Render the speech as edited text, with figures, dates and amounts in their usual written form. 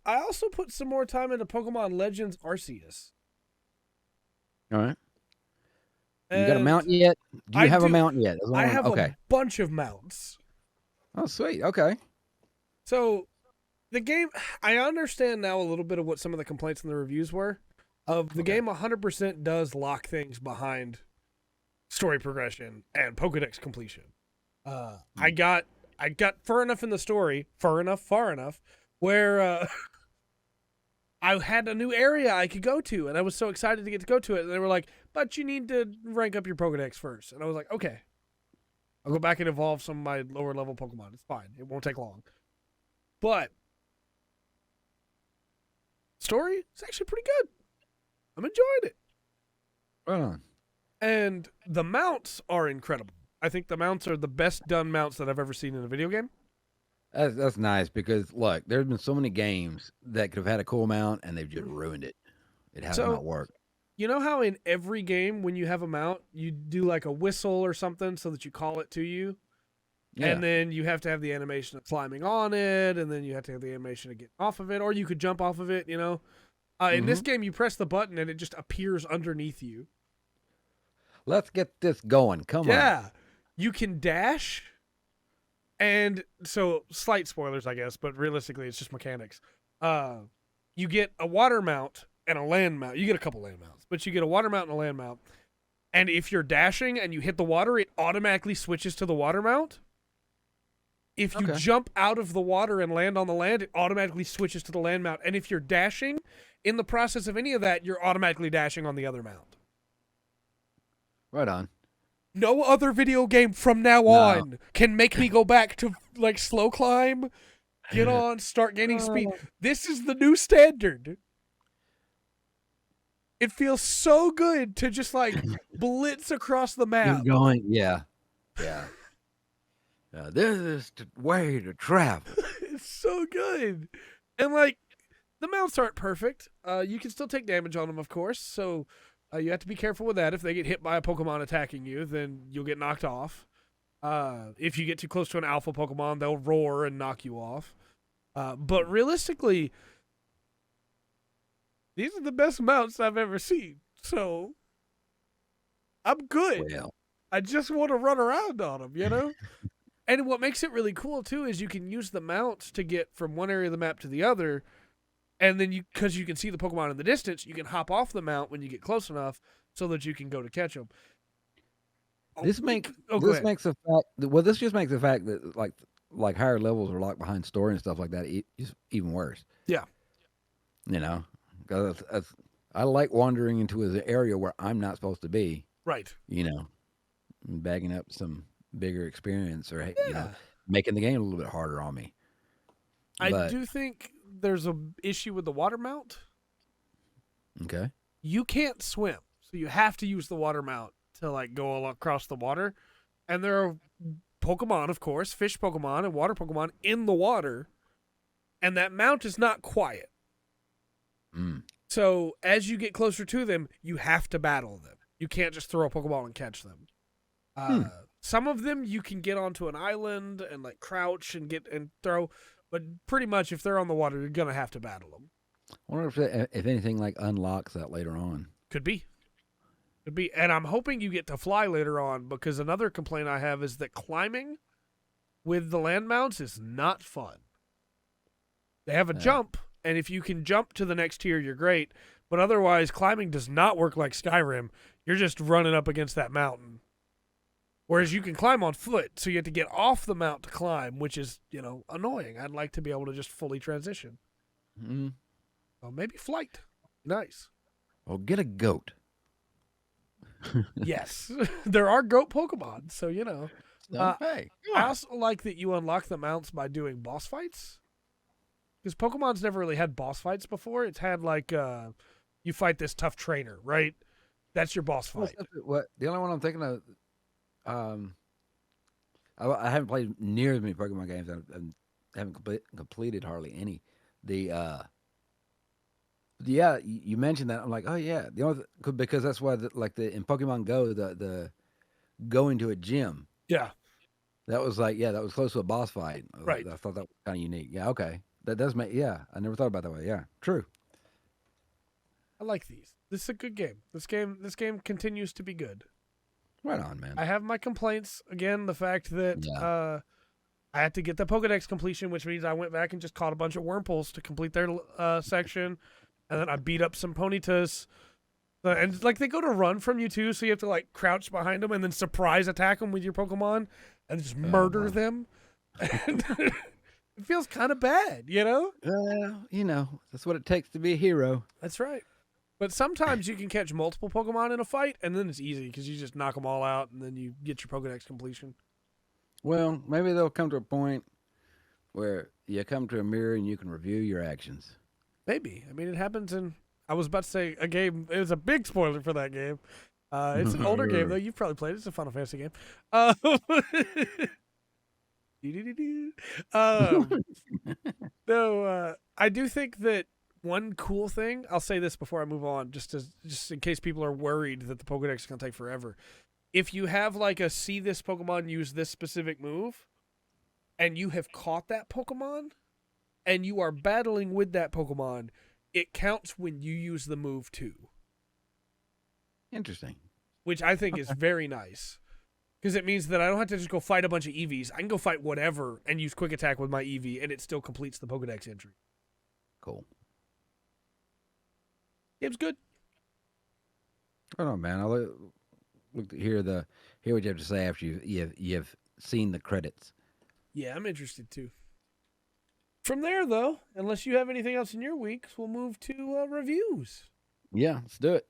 I also put some more time into Pokemon Legends Arceus. All right. You got a And mount yet? Do you I have a do. mount yet? That's what I I want. have a Okay. bunch of mounts. Oh, sweet. Okay. So the game, I understand now a little bit of what some of the complaints in the reviews were. Of the Okay. game, 100% does lock things behind story progression and Pokedex completion. Uh, I Mm. got I got far enough in the story, far enough, where I had a new area I could go to, and I was so excited to get to go to it. And they were like, "But you need to rank up your Pokedex first." And I was like, "Okay, I'll go back and evolve some of my lower level Pokemon. It's fine. It won't take long." But story is actually pretty good. I'm enjoying it, Right on. and the mounts are incredible. I think the mounts are the best done mounts that I've ever seen in a video game. That's nice because look, there's been so many games that could have had a cool mount and they've just ruined it. It has So not worked. you know how in every game when you have a mount, you do like a whistle or something so that you call it to you, Yeah. and then you have to have the animation of climbing on it, and then you have to have the animation of getting off of it, or you could jump off of it. In this Mm-hmm. game, you press the button and it just appears underneath you. Let's get this going. Come on. Yeah, you can dash, and so slight spoilers, I guess, but realistically, it's just mechanics. Uh, you get a water mount and a land mount. You get a couple land mounts, but you get a water mount and a land mount. And if you're dashing and you hit the water, it automatically switches to the water mount. If you Okay. jump out of the water and land on the land, it automatically switches to the land mount. And if you're dashing, in the process of any of that, you're automatically dashing on the other mount. Right on. No other video game from now No. on can make me go back to like slow climb, get on, start gaining speed. This is the new standard. It feels so good to just like blitz across the Keep map. going. Yeah. Yeah. This is the way to travel. It's so good. And like the mounts aren't perfect. You can still take damage on them, of course. So you have to be careful with that. If they get hit by a Pokemon attacking you, then you'll get knocked off. If you get too close to an alpha Pokemon, they'll roar and knock you off. But realistically, these are the best mounts I've ever seen. So I'm good. Well, I just want to run around on them. And what makes it really cool too is you can use the mounts to get from one area of the map to the other, and then because you can see the Pokemon in the distance, you can hop off the mount when you get close enough so that you can go to catch them. this Go this ahead. makes the fact well this just makes the fact that like higher levels are locked behind story and stuff like that is even worse. Yeah, You know, because I like wandering into an area where I'm not supposed to be. right. You know, and bagging up some bigger experience or Yeah, making the game a little bit harder on me. I But do think there's a issue with the water mount. okay, You can't swim, so you have to use the water mount to like go all across the water. And there are Pokemon, of course, fish Pokemon and water Pokemon in the water, and that mount is not quiet. mm, So as you get closer to them, you have to battle them. You can't just throw a Pokeball and catch them. hmm. Some of them you can get onto an island and like crouch and get and throw, but pretty much if they're on the water, you're gonna have to battle them. I wonder if anything like unlocks that later on. Could be, could be, and I'm hoping you get to fly later on because another complaint I have is that climbing with the land mounts is not fun. They have a Yeah. jump, and if you can jump to the next tier, you're great. But otherwise, climbing does not work like Skyrim. You're just running up against that mountain. Whereas you can climb on foot, so you have to get off the mount to climb, which is, annoying. I'd like to be able to just fully transition. Mm. Well, maybe flight. Nice. Well, get a goat. Yes. There are goat Pokemon, so, Hey, come I on. also like that you unlock the mounts by doing boss fights. Because Pokemon's never really had boss fights before. It's had, like, you fight this tough trainer, right? That's your boss fight. What the only one I'm thinking of? Um, I haven't played near as many Pokemon games. I haven't completed hardly any. The yeah, you mentioned that. I'm like, oh yeah, the only because that's why in Pokemon Go the going to a gym Yeah, that was like that was close to a boss fight. right. I thought that was kind of unique. Yeah, okay, That does make, yeah. I never thought about it that way. Yeah, true. I like these. This is a good game. This game continues to be good. Right on, man. I have my complaints. Again, the fact that Yeah. I had to get the Pokedex completion, which means I went back and just caught a bunch of Wurmples to complete their section, and then I beat up some Ponytas. And like they go to run from you too, so you have to like crouch behind them and then surprise attack them with your Pokemon and just murder my. them. And it feels kind of bad, you know? That's what it takes to be a hero. That's right. But sometimes you can catch multiple Pokemon in a fight, and then it's easy because you just knock them all out, and then you get your Pokedex completion. Well, maybe they'll come to a point where you come to a mirror and you can review your actions. Maybe. I mean, it happens in. I was about to say a game. It was a big spoiler for that game. It's an older game though. You've probably played it. It's a Final Fantasy game. No, I do think that one cool thing. I'll say this before I move on, just in case people are worried that the Pokedex is gonna take forever. If you have like a see this Pokemon use this specific move, and you have caught that Pokemon, and you are battling with that Pokemon, it counts when you use the move too. Interesting. Which I think is very nice. Because it means that I don't have to just go fight a bunch of EVs. I can go fight whatever and use Quick Attack with my EV, and it still completes the Pokedex entry. Cool. Game's good. Hold on, man. I'll look to hear what you have to say after you've seen the credits. Yeah, I'm interested too. From there, though, unless you have anything else in your weeks, we'll move to reviews. Yeah, let's do it.